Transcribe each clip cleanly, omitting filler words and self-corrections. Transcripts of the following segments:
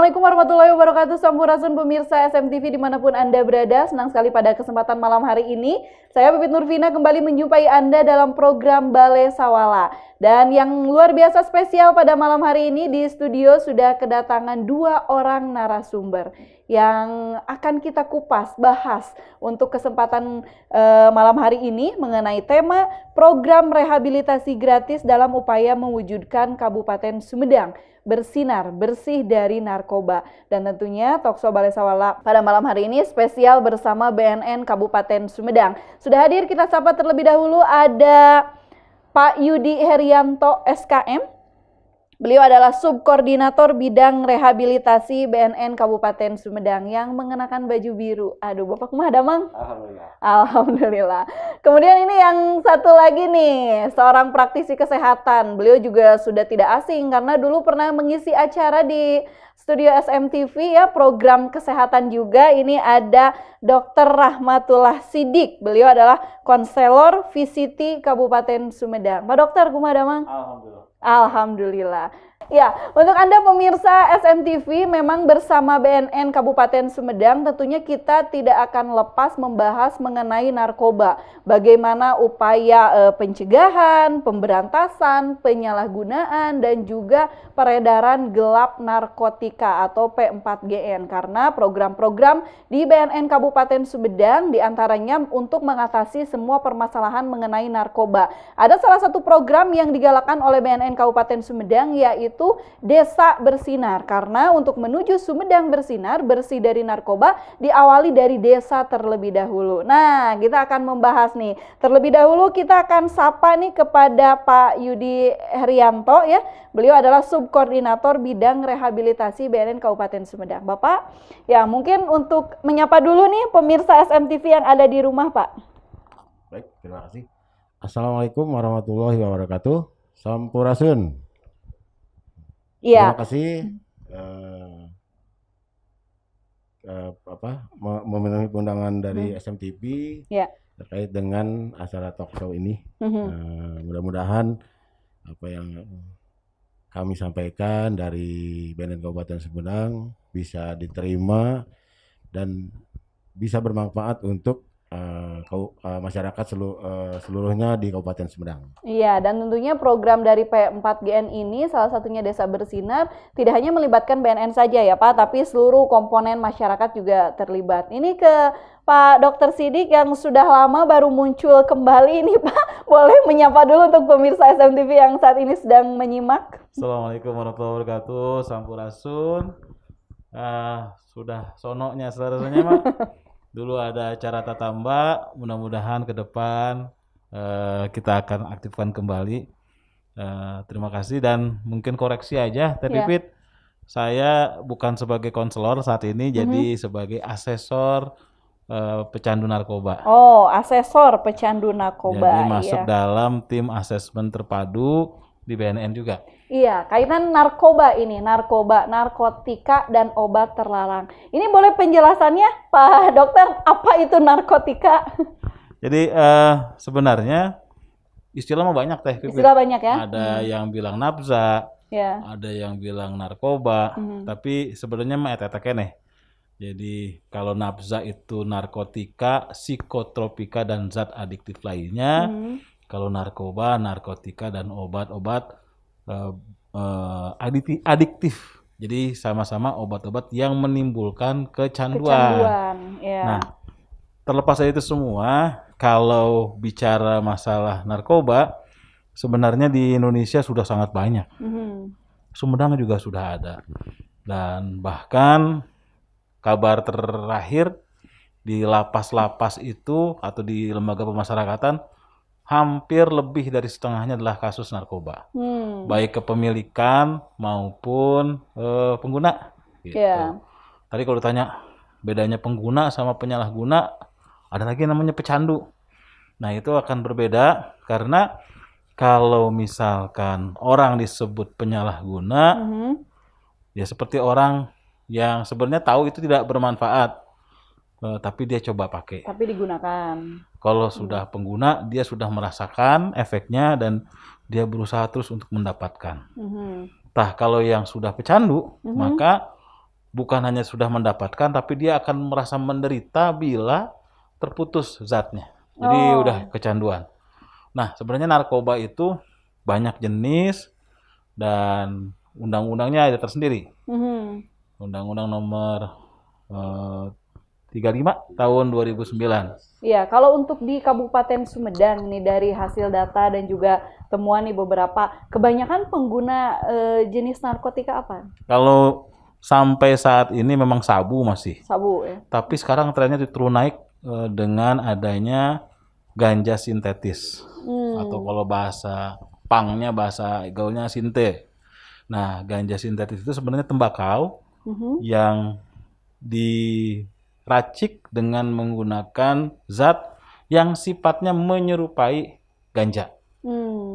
Assalamualaikum warahmatullahi wabarakatuh. Sampurasun pemirsa SMTV dimanapun Anda berada. Senang sekali pada kesempatan malam hari ini saya Pipit Nurvina kembali menjumpai Anda dalam program Balai Sawala. Dan yang luar biasa spesial pada malam hari ini di studio sudah kedatangan 2 orang narasumber yang akan kita kupas, bahas untuk kesempatan malam hari ini mengenai tema program rehabilitasi gratis dalam upaya mewujudkan Kabupaten Sumedang bersinar bersih dari narkoba. Dan tentunya Talkshow Balai Sawala pada malam hari ini spesial bersama BNN Kabupaten Sumedang. Sudah hadir, kita sapa terlebih dahulu ada Pak Yudi Herianto SKM. Beliau adalah Subkoordinator Bidang Rehabilitasi BNN Kabupaten Sumedang yang mengenakan baju biru. Aduh, Bapak mah ada, Mang? Alhamdulillah. Alhamdulillah. Kemudian ini yang satu lagi nih, seorang praktisi kesehatan. Beliau juga sudah tidak asing karena dulu pernah mengisi acara di studio SMTV ya, program kesehatan juga. Ini ada Dr. Rahmatullah Sidik. Beliau adalah konselor VCT Kabupaten Sumedang. Pak Dokter, kumaha Mang? Alhamdulillah. Alhamdulillah. Ya, untuk Anda pemirsa SMTV, memang bersama BNN Kabupaten Sumedang tentunya kita tidak akan lepas membahas mengenai narkoba. Bagaimana upaya pencegahan, pemberantasan, penyalahgunaan, dan juga peredaran gelap narkotika atau P4GN. Karena program-program di BNN Kabupaten Sumedang diantaranya untuk mengatasi semua permasalahan mengenai narkoba. Ada salah satu program yang digalakkan oleh BNN Kabupaten Sumedang yaitu Desa Bersinar, karena untuk menuju Sumedang bersinar bersih dari narkoba diawali dari desa terlebih dahulu. Nah, kita akan membahas nih. Terlebih dahulu kita akan sapa nih kepada Pak Yudi Herianto ya. Beliau adalah Subkoordinator Bidang Rehabilitasi BNN Kabupaten Sumedang. Bapak, ya mungkin untuk menyapa dulu nih pemirsa SMTV yang ada di rumah, Pak. Baik, terima kasih. Assalamualaikum warahmatullahi wabarakatuh. Sampurasun. Iya. Terima kasih memenuhi undangan dari SMTV terkait dengan acara talkshow ini. Mudah-mudahan apa yang kami sampaikan dari BNN Kabupaten Sumedang bisa diterima dan bisa bermanfaat untuk masyarakat seluruhnya di Kabupaten Sumedang. Iya, dan tentunya program dari P4GN ini salah satunya Desa Bersinar tidak hanya melibatkan BNN saja ya Pak, tapi seluruh komponen masyarakat juga terlibat. Ini ke Pak Dr. Sidik yang sudah lama baru muncul kembali ini Pak, boleh menyapa dulu untuk pemirsa SMTV yang saat ini sedang menyimak. Assalamualaikum warahmatullahi wabarakatuh, Sampurasun. Sudah sonoknya rasanya Mak. Dulu ada acara Tatamba, mudah-mudahan ke depan kita akan aktifkan kembali. Terima kasih dan mungkin koreksi aja, Teh Pipit. Saya bukan sebagai konselor saat ini, jadi sebagai asesor pecandu narkoba. Oh, asesor pecandu narkoba. Jadi masuk dalam tim asesmen terpadu di BNN juga. Iya, kaitan narkoba ini, narkotika, dan obat terlarang. Ini boleh penjelasannya, Pak Dokter, apa itu narkotika? Jadi sebenarnya istilah mah banyak Teh Pipit. Istilah banyak ya? Ada yang bilang nafza, ada yang bilang narkoba, tapi sebenarnya mah eta keneh. Jadi kalau nafza itu narkotika, psikotropika, dan zat adiktif lainnya. Kalau narkoba, narkotika, dan obat-obat adiktif. Jadi sama-sama obat-obat yang menimbulkan kecanduan. Nah, terlepas dari itu semua, kalau bicara masalah narkoba, sebenarnya di Indonesia sudah sangat banyak. Sumedang juga sudah ada. Dan bahkan kabar terakhir di lapas-lapas itu atau di lembaga pemasyarakatan, hampir lebih dari setengahnya adalah kasus narkoba, baik kepemilikan maupun pengguna. Gitu. Tadi kalau ditanya bedanya pengguna sama penyalahguna, ada lagi namanya pecandu. Nah itu akan berbeda karena kalau misalkan orang disebut penyalahguna, ya seperti orang yang sebenarnya tahu itu tidak bermanfaat. Tapi dia coba pakai. Tapi digunakan. Kalau sudah pengguna, dia sudah merasakan efeknya dan dia berusaha terus untuk mendapatkan. Kalau yang sudah pecandu, maka bukan hanya sudah mendapatkan, tapi dia akan merasa menderita bila terputus zatnya. Jadi udah kecanduan. Nah, sebenarnya narkoba itu banyak jenis dan undang-undangnya ada tersendiri. Undang-undang nomor 35 tahun 2009. Iya, kalau untuk di Kabupaten Sumedang nih dari hasil data dan juga temuan nih beberapa, kebanyakan pengguna jenis narkotika apa? Kalau sampai saat ini memang sabu masih. Sabu ya. Tapi sekarang trennya terus naik dengan adanya ganja sintetis. Atau kalau bahasa pangnya, bahasa gaulnya sinte. Nah, ganja sintetis itu sebenarnya tembakau yang diracik dengan menggunakan zat yang sifatnya menyerupai ganja.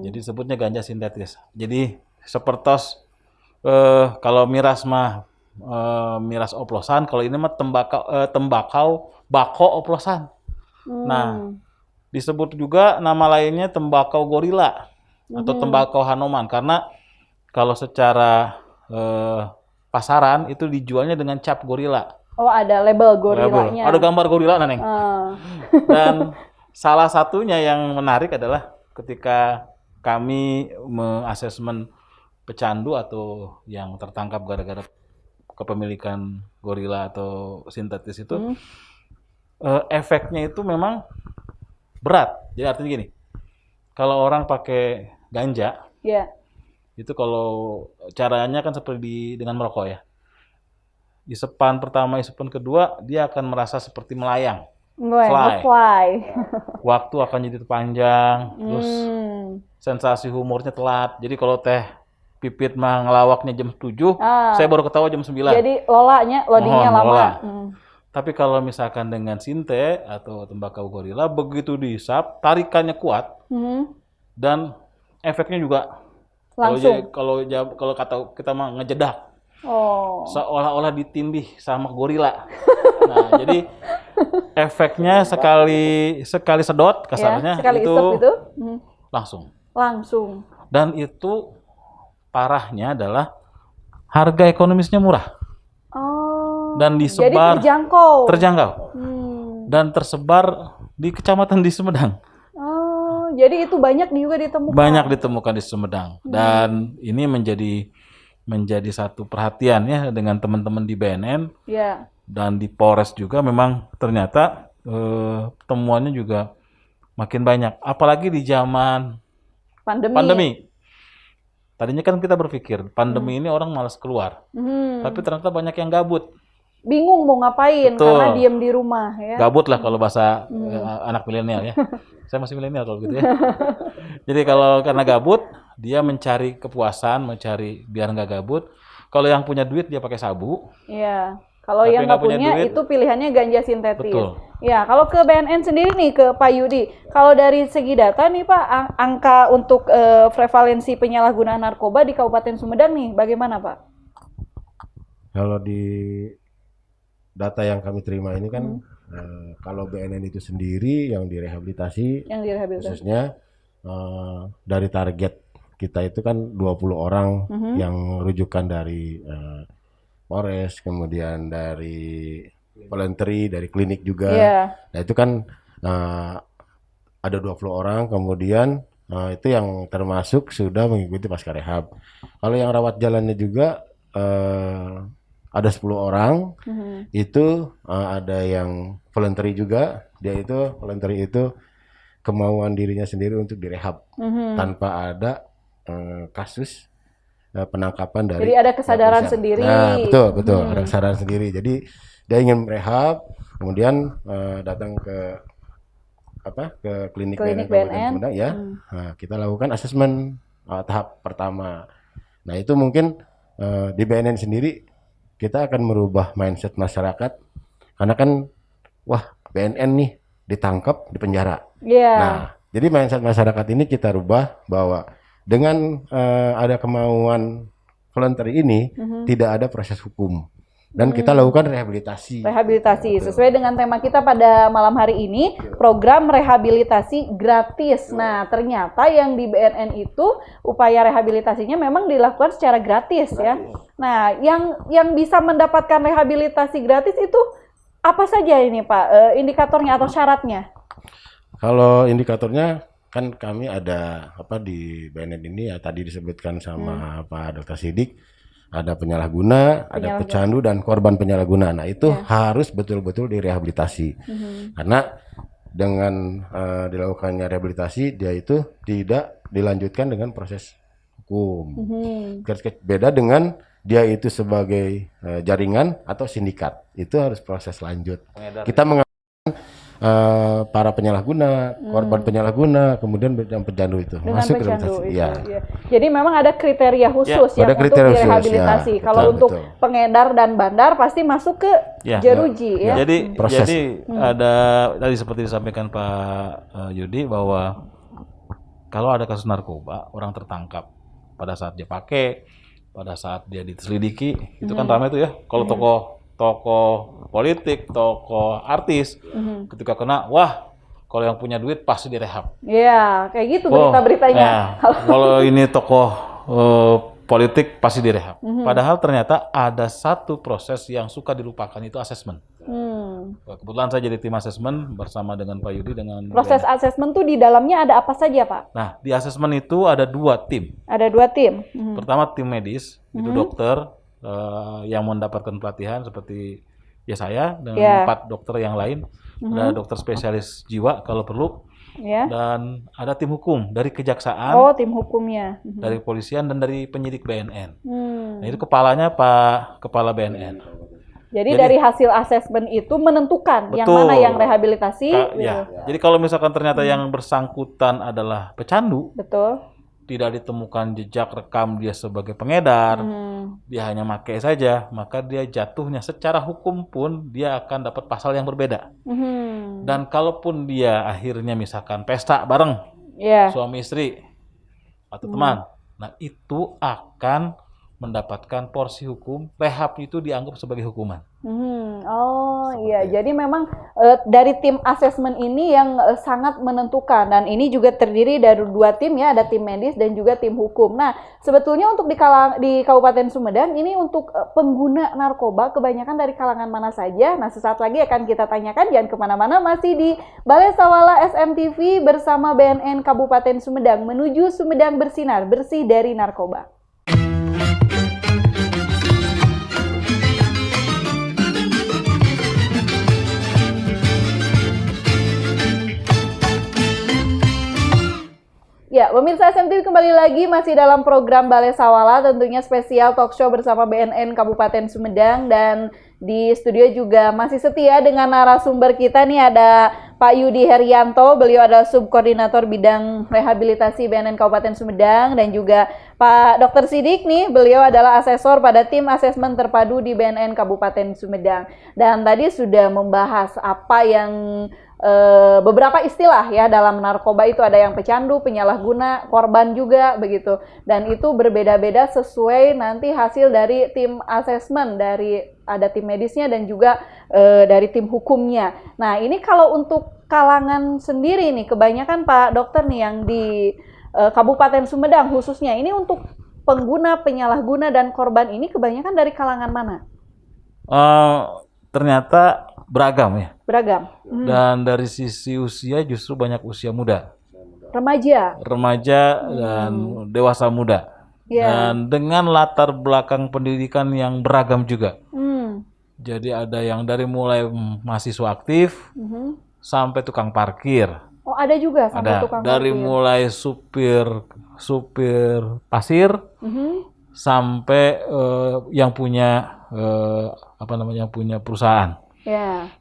Jadi sebutnya ganja sintetis. Jadi sepertos kalau miras mah miras oplosan, kalau ini mah tembakau bako oplosan. Nah, disebut juga nama lainnya tembakau gorila atau tembakau Hanoman karena kalau secara pasaran itu dijualnya dengan cap gorila. Oh, ada label gorilanya. Ada gambar gorila, Neneng. Dan salah satunya yang menarik adalah ketika kami mengasesmen pecandu atau yang tertangkap gara-gara kepemilikan gorila atau sintetis itu, efeknya itu memang berat. Jadi artinya gini, kalau orang pakai ganja, itu kalau caranya kan seperti dengan merokok ya. Isepan pertama, isepan kedua, dia akan merasa seperti melayang. Fly. Waktu akan jadi panjang, terus sensasi humornya telat. Jadi kalau teh Pipit mah ngelawaknya jam 7, saya baru ketawa jam 9. Jadi loadingnya lama. Tapi kalau misalkan dengan sinte atau tembakau gorila, begitu dihisap, tarikannya kuat, dan efeknya juga langsung. Kalau kata kita mah ngejedak. Seolah-olah ditindih sama gorila. Nah, jadi efeknya sekali sedot kasarnya sekali itu, itu langsung. Dan itu parahnya adalah harga ekonomisnya murah. Dan disebar, jadi terjangkau. Dan tersebar di kecamatan di Sumedang. Jadi itu banyak juga ditemukan. Banyak ditemukan di Sumedang. Dan ini menjadi satu perhatian ya dengan teman-teman di BNN. Dan di Polres juga memang ternyata temuannya juga makin banyak. Apalagi di zaman pandemi. Tadinya kan kita berpikir pandemi ini orang malas keluar. Tapi ternyata banyak yang gabut. Bingung mau ngapain. Betul. Karena diam di rumah ya. Gabut lah kalau bahasa anak milenial ya. Saya masih milenial kalau gitu ya. Jadi kalau karena gabut, dia mencari kepuasan, mencari biar nggak gabut. Kalau yang punya duit dia pakai sabu. Iya. Kalau yang nggak punya duit, itu pilihannya ganja sintetis. Betul. Ya, kalau ke BNN sendiri nih, ke Pak Yudi, kalau dari segi data nih Pak, angka untuk prevalensi penyalahgunaan narkoba di Kabupaten Sumedang nih, bagaimana Pak? Kalau di data yang kami terima ini kan, kalau BNN itu sendiri yang direhabilitasi, khususnya dari target kita itu kan 20 orang yang rujukan dari Polres, kemudian dari voluntary, dari klinik juga. Nah itu kan ada 20 orang, kemudian itu yang termasuk sudah mengikuti pasca rehab. Kalau yang rawat jalannya juga ada 10 orang, itu ada yang voluntary juga. Dia itu voluntary itu kemauan dirinya sendiri untuk direhab tanpa ada kasus penangkapan dari. Jadi ada kesadaran sendiri. Nah, betul, ada kesadaran sendiri. Jadi dia ingin merehab, kemudian datang ke klinik BNN Sumedang ya. Nah, kita lakukan asesmen tahap pertama. Nah, itu mungkin di BNN sendiri kita akan merubah mindset masyarakat karena kan BNN nih ditangkap di penjara. Nah, jadi mindset masyarakat ini kita rubah bahwa dengan ada kemauan voluntary ini tidak ada proses hukum. dan kita lakukan rehabilitasi. Rehabilitasi sesuai dengan tema kita pada malam hari ini, program rehabilitasi gratis. Nah, ternyata yang di BNN itu upaya rehabilitasinya memang dilakukan secara gratis ya. Nah, yang bisa mendapatkan rehabilitasi gratis itu apa saja ini Pak? Indikatornya atau syaratnya? Kalau indikatornya kan kami ada di BNN ini ya tadi disebutkan sama Pak Dr. Sidik. Ada penyalahguna, ada pecandu dan korban penyalahguna. Nah itu harus betul-betul direhabilitasi. Karena dengan dilakukannya rehabilitasi dia itu tidak dilanjutkan dengan proses hukum. Beda dengan dia itu sebagai jaringan atau sindikat. Itu harus proses lanjut. Kita mengatakan para penyalahguna, korban penyalahguna, kemudian yang pecandu itu dengan masuk pecandu rehabilitasi. itu, Ya. Jadi memang ada kriteria khusus yang untuk direhabilitasi. Kalau untuk pengedar dan bandar pasti masuk ke jeruji ya. Jadi ada tadi seperti disampaikan Pak Yudi bahwa kalau ada kasus narkoba, orang tertangkap pada saat dia pakai, pada saat dia diselidiki, itu kan ramai tuh ya. Kalau tokoh politik, tokoh artis, ketika kena, wah, kalau yang punya duit pasti direhab. Iya, kayak gitu berita-beritanya. Kalau ini tokoh politik pasti direhab. Padahal ternyata ada satu proses yang suka dilupakan, itu asesmen. Kebetulan saya jadi tim asesmen bersama dengan Pak Yudi dengan proses asesmen tuh di dalamnya ada apa saja Pak? Nah, di asesmen itu ada 2 tim. Ada 2 tim. Pertama tim medis, itu dokter yang mendapatkan pelatihan seperti ya saya dengan 4 dokter yang lain, ada dokter spesialis jiwa kalau perlu, dan ada tim hukum dari kejaksaan, tim hukumnya, dari polisian dan dari penyidik BNN. Nah itu kepalanya Pak Kepala BNN. Jadi dari hasil asesmen itu menentukan yang mana yang rehabilitasi. Jadi kalau misalkan ternyata yang bersangkutan adalah pecandu, tidak ditemukan jejak rekam dia sebagai pengedar, dia hanya pakai saja, maka dia jatuhnya secara hukum pun dia akan dapat pasal yang berbeda. Dan kalaupun dia akhirnya misalkan pesta bareng, suami istri atau teman, nah itu akan mendapatkan porsi hukum, rehab itu dianggap sebagai hukuman. Jadi memang dari tim asesmen ini yang sangat menentukan, dan ini juga terdiri dari 2 tim ya, ada tim medis dan juga tim hukum. Nah, sebetulnya untuk di Kabupaten Sumedang ini untuk pengguna narkoba kebanyakan dari kalangan mana saja? Nah, sesaat lagi akan kita tanyakan, jangan kemana-mana, masih di Balai Sawala SMTV bersama BNN Kabupaten Sumedang menuju Sumedang bersinar, bersih dari narkoba. Ya, pemirsa SMTV kembali lagi masih dalam program Balai Sawala, tentunya spesial talk show bersama BNN Kabupaten Sumedang, dan di studio juga masih setia dengan narasumber kita nih, ada Pak Yudi Herianto, beliau adalah subkoordinator bidang rehabilitasi BNN Kabupaten Sumedang, dan juga Pak Dr. Sidik nih, beliau adalah asesor pada tim asesmen terpadu di BNN Kabupaten Sumedang. Dan tadi sudah membahas apa yang beberapa istilah ya dalam narkoba itu, ada yang pecandu, penyalahguna, korban juga begitu. Dan itu berbeda-beda sesuai nanti hasil dari tim asesmen, dari ada tim medisnya dan juga dari tim hukumnya. Nah, ini kalau untuk kalangan sendiri nih, kebanyakan Pak Dokter nih yang di Kabupaten Sumedang khususnya, ini untuk pengguna, penyalahguna dan korban ini kebanyakan dari kalangan mana? Ternyata beragam ya. Beragam. Dan dari sisi usia justru banyak usia muda. Remaja dan dewasa muda. Dan dengan latar belakang pendidikan yang beragam juga. Jadi ada yang dari mulai mahasiswa aktif sampai tukang parkir. Oh, ada juga sampai tukang parkir. Dari mulai supir pasir sampai yang punya punya perusahaan.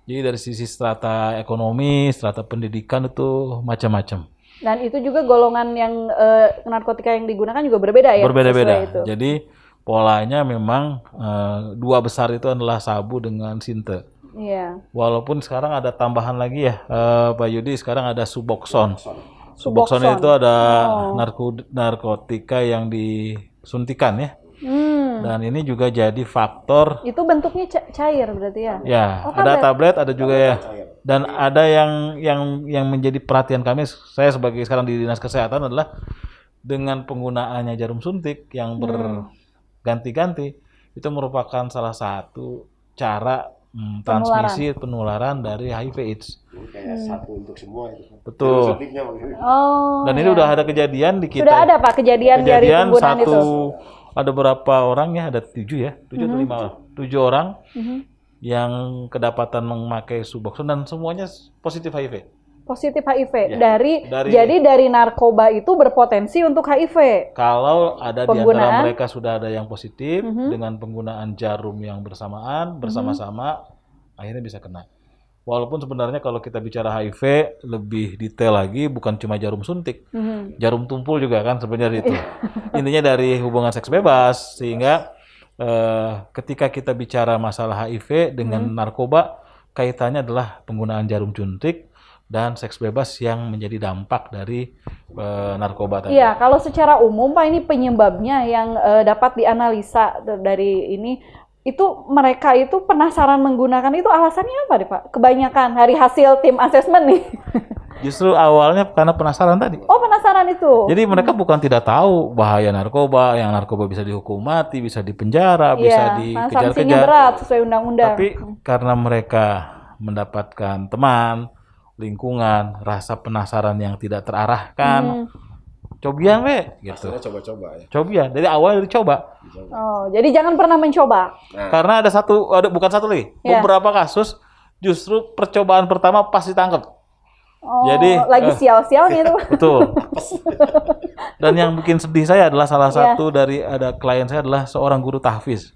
Jadi dari sisi strata ekonomi, strata pendidikan itu macam-macam. Dan itu juga golongan yang narkotika yang digunakan juga berbeda ya? Berbeda-beda. Jadi polanya memang 2 besar itu adalah sabu dengan sinte. Walaupun sekarang ada tambahan lagi ya, Pak Yudi, sekarang ada Suboxone. Suboxone itu ada narkotika yang disuntikan ya. Dan ini juga jadi faktor. Itu bentuknya cair berarti ya? Ya, ada tablet, ada juga ya. Dan ada yang menjadi perhatian kami, saya sebagai sekarang di Dinas Kesehatan adalah dengan penggunaannya jarum suntik yang berganti-ganti, itu merupakan salah satu cara transmisi penularan dari HIV/AIDS. Kayak satu untuk semua itu. Betul. Dan ini udah ada kejadian di kita. Sudah ada Pak kejadian dari penggunaan satu, itu? Ada berapa orang ya, ada 7 ya, 7 atau 5, 7 orang yang kedapatan memakai Suboxone dan semuanya positif HIV. Positif HIV. Ya. Jadi dari narkoba itu berpotensi untuk HIV. Kalau ada di antara mereka sudah ada yang positif dengan penggunaan jarum yang bersama-sama, akhirnya bisa kena. Walaupun sebenarnya kalau kita bicara HIV lebih detail lagi, bukan cuma jarum suntik, jarum tumpul juga kan sebenarnya itu. Intinya dari hubungan seks bebas, sehingga ketika kita bicara masalah HIV dengan narkoba, kaitannya adalah penggunaan jarum suntik dan seks bebas yang menjadi dampak dari narkoba tadi. Iya, kalau secara umum Pak, ini penyebabnya yang dapat dianalisa dari ini, itu mereka itu penasaran menggunakan itu alasannya apa deh Pak? Kebanyakan dari hasil tim asesmen nih. Justru awalnya karena penasaran tadi. Oh, penasaran itu. Jadi mereka bukan tidak tahu bahaya narkoba, yang narkoba bisa dihukum mati, bisa dipenjara, bisa dikejar-kejar. Sanksinya berat sesuai undang-undang. Tapi karena mereka mendapatkan teman, lingkungan, rasa penasaran yang tidak terarahkan, cobian gitu. Coba-coba ya. Cobian, dari awal dicoba. Oh, jadi jangan pernah mencoba. Karena bukan satu lagi, beberapa kasus justru percobaan pertama pas ditangkap. Oh, jadi lagi sial-sialnya itu. Betul. Dan yang bikin sedih saya adalah salah satu dari ada klien saya adalah seorang guru tahfiz.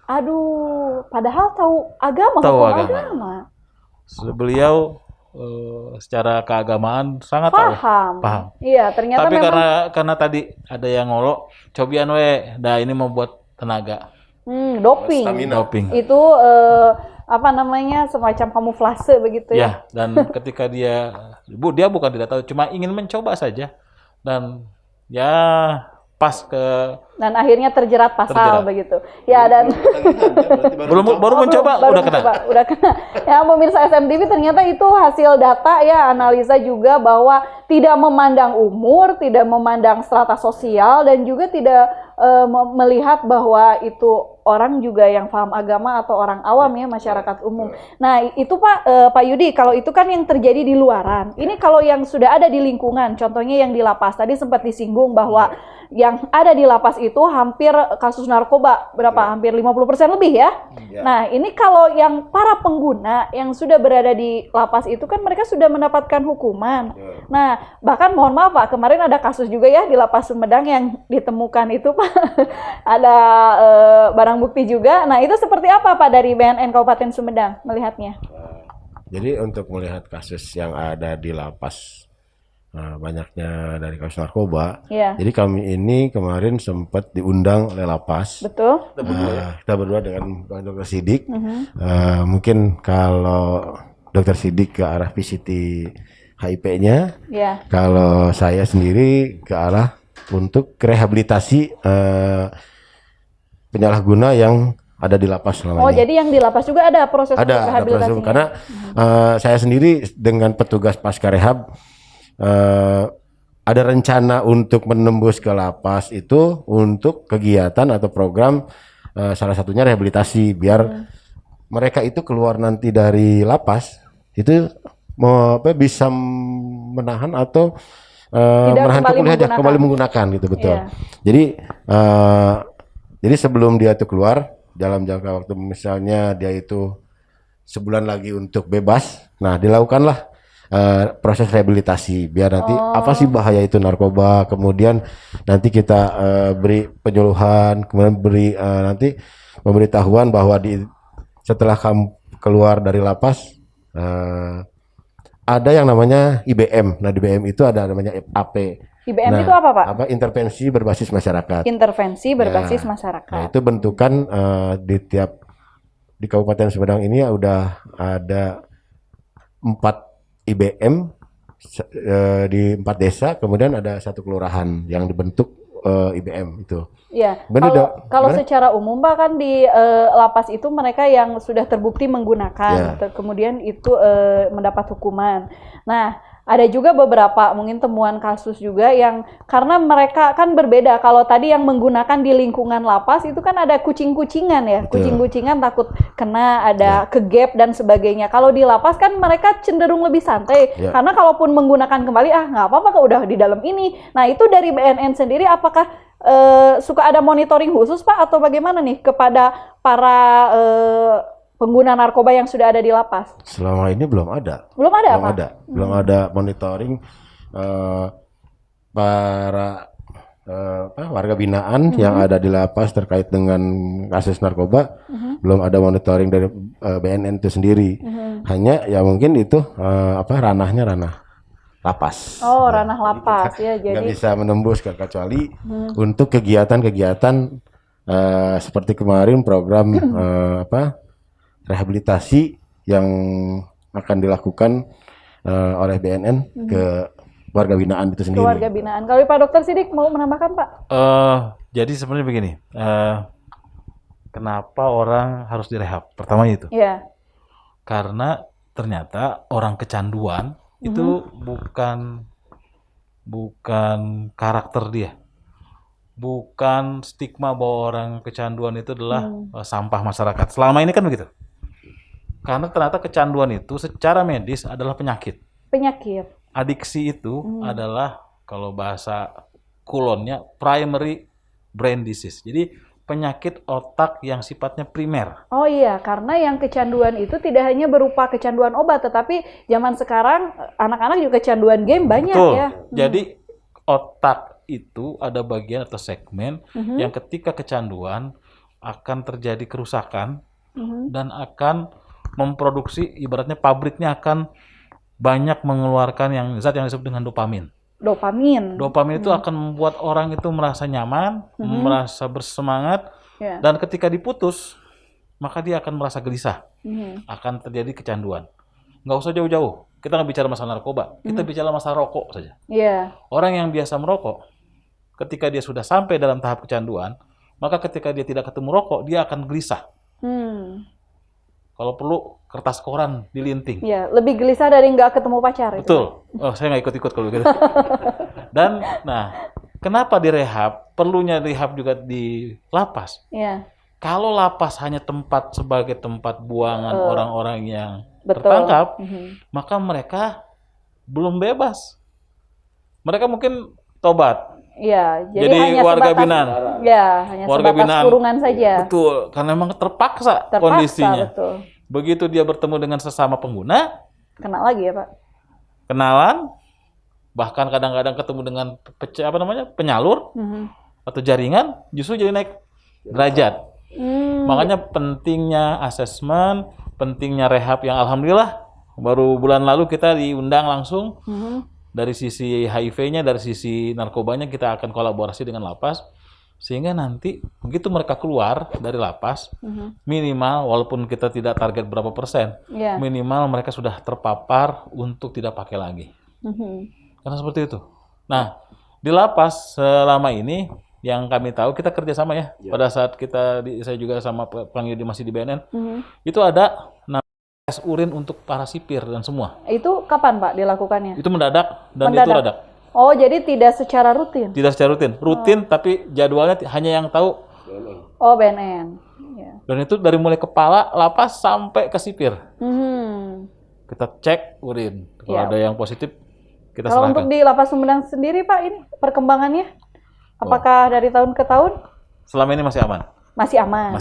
Aduh, padahal tahu agama, tahu hukum agama. Beliau secara keagamaan sangat paham. Iya, ternyata tapi memang karena tadi ada yang ngolok, cobian nah ini membuat tenaga. Doping. Itu apa namanya, semacam kamuflase begitu ya. Dan ketika dia bukan tidak tahu, cuma ingin mencoba saja, dan ya pas dan akhirnya terjerat pasal begitu. Ya, dan baru mencoba udah kena. Ya, pemirsa SMTV, ternyata itu hasil data ya, analisa juga bahwa tidak memandang umur, tidak memandang strata sosial, dan juga tidak melihat bahwa itu orang juga yang paham agama atau orang awam ya, masyarakat umum. Nah, itu Pak Yudi, kalau itu kan yang terjadi di luaran. Ini kalau yang sudah ada di lingkungan, contohnya yang di lapas, tadi sempat disinggung bahwa yang ada di lapas itu hampir kasus narkoba hampir 50% lebih ya. Nah, ini kalau yang para pengguna yang sudah berada di lapas itu kan mereka sudah mendapatkan hukuman. Nah, bahkan mohon maaf Pak, kemarin ada kasus juga ya di Lapas Sumedang yang ditemukan itu Pak. Ada barang bukti juga. Nah, itu seperti apa Pak dari BNN Kabupaten Sumedang melihatnya? Jadi untuk melihat kasus yang ada di lapas, banyaknya dari kasus narkoba. Jadi kami ini kemarin sempat diundang oleh lapas. Betul. Kita berdua dengan Dr. Sidik. Mungkin kalau Dr. Sidik ke arah PCT HIV-nya, kalau saya sendiri ke arah untuk rehabilitasi penyalahguna yang ada di lapas selama ini. Jadi yang di lapas juga ada proses rehabilitasinya? Karena saya sendiri dengan petugas pasca rehab, ada rencana untuk menembus ke lapas itu untuk kegiatan atau program, salah satunya rehabilitasi, biar mereka itu keluar nanti dari lapas itu bisa menahan atau menahan kemudian kembali menggunakan gitu, betul. Jadi sebelum dia itu keluar dalam jangka waktu misalnya dia itu sebulan lagi untuk bebas, nah dilakukanlah proses rehabilitasi biar nanti apa sih bahaya itu narkoba, kemudian nanti kita beri penyuluhan, kemudian beri nanti pemberitahuan bahwa setelah kamu keluar dari lapas ada yang namanya IBM. Nah, di IBM itu ada namanya AP. IBM itu apa Pak? Intervensi berbasis masyarakat. Intervensi berbasis masyarakat. Nah, itu bentukan di Kabupaten Sumedang ini udah ada 4 IBM di 4 desa, kemudian ada 1 kelurahan yang dibentuk IBM itu. Ya, kalau secara umum Pak kan di lapas itu mereka yang sudah terbukti menggunakan, kemudian itu mendapat hukuman. Nah, ada juga beberapa mungkin temuan kasus juga yang karena mereka kan berbeda. Kalau tadi yang menggunakan di lingkungan lapas itu kan ada kucing-kucingan ya, kucing-kucingan takut kena, ada kegap dan sebagainya. Kalau di lapas kan mereka cenderung lebih santai, karena kalaupun menggunakan kembali nggak apa-apa kok udah di dalam ini. Nah itu dari BNN sendiri apakah suka ada monitoring khusus Pak atau bagaimana nih kepada para pengguna narkoba yang sudah ada di lapas? Selama ini belum ada. Belum ada monitoring para warga binaan yang ada di lapas terkait dengan kasus narkoba. Belum ada monitoring dari BNN itu sendiri. Hanya ya mungkin itu ranahnya ranah lapas. Oh, ranah lapas ya. Jadi nggak bisa menembus kecuali untuk kegiatan-kegiatan seperti kemarin program rehabilitasi yang akan dilakukan oleh BNN ke warga binaan itu sendiri. Warga binaan. Kalau Pak Dokter Sidik mau menambahkan Pak? Jadi sebenarnya begini, kenapa orang harus direhab? Pertama itu. Iya. Karena ternyata orang kecanduan itu bukan karakter dia. Bukan stigma bahwa orang kecanduan itu adalah sampah masyarakat. Selama ini kan begitu. Karena ternyata kecanduan itu secara medis adalah penyakit. Adiksi itu adalah kalau bahasa kulonnya primary brain disease. Jadi penyakit otak yang sifatnya primer. Oh iya, karena yang kecanduan itu tidak hanya berupa kecanduan obat, tetapi zaman sekarang anak-anak juga kecanduan game banyak. Betul. Ya. Jadi otak itu ada bagian atau segmen yang ketika kecanduan akan terjadi kerusakan dan akan memproduksi, ibaratnya pabriknya akan banyak mengeluarkan zat yang disebut dengan dopamin. Dopamin itu akan membuat orang itu merasa nyaman, merasa bersemangat, dan ketika diputus, maka dia akan merasa gelisah. Akan terjadi kecanduan. Nggak usah jauh-jauh. Kita nggak bicara masalah narkoba, kita bicara masalah rokok saja. Orang yang biasa merokok, ketika dia sudah sampai dalam tahap kecanduan, maka ketika dia tidak ketemu rokok, dia akan gelisah. Kalau perlu kertas koran dilinting. Ya, lebih gelisah dari nggak ketemu pacar. Betul. Oh, saya nggak ikut-ikut kalau gitu. Dan, kenapa direhab? Perlunya rehab juga di lapas. Kalau lapas hanya sebagai tempat buangan orang-orang yang tertangkap, maka mereka belum bebas. Mereka mungkin tobat. Jadi hanya warga binaan. Hanya warga sebatas kurungan saja. Betul, karena memang terpaksa kondisinya. Betul. Begitu dia bertemu dengan sesama pengguna, kena lagi ya Pak. Kenalan, bahkan kadang-kadang ketemu dengan penyalur atau jaringan, justru jadi naik derajat. Makanya pentingnya asesmen, pentingnya rehab yang alhamdulillah baru bulan lalu kita diundang langsung. Dari sisi HIV-nya, dari sisi narkobanya kita akan kolaborasi dengan lapas. Sehingga nanti begitu mereka keluar dari lapas, minimal walaupun kita tidak target berapa persen, minimal mereka sudah terpapar untuk tidak pakai lagi. Karena seperti itu. Nah, di lapas selama ini yang kami tahu kita kerjasama ya. Pada saat saya juga sama panggil masih di BNN, itu ada tes urin untuk para sipir dan semua. Itu kapan Pak dilakukannya? Itu mendadak dan itu mendadak. Oh, jadi tidak secara rutin? Tidak secara rutin. Rutin tapi jadwalnya hanya yang tahu BNN. Oh, BNN. Dan itu dari mulai kepala lapas sampai ke sipir. Kita cek urin. Kalau ada yang positif kita serahkan. Kalau untuk di Lapas Sumedang sendiri Pak, ini perkembangannya apakah dari tahun ke tahun? Selama ini masih aman. Masih aman.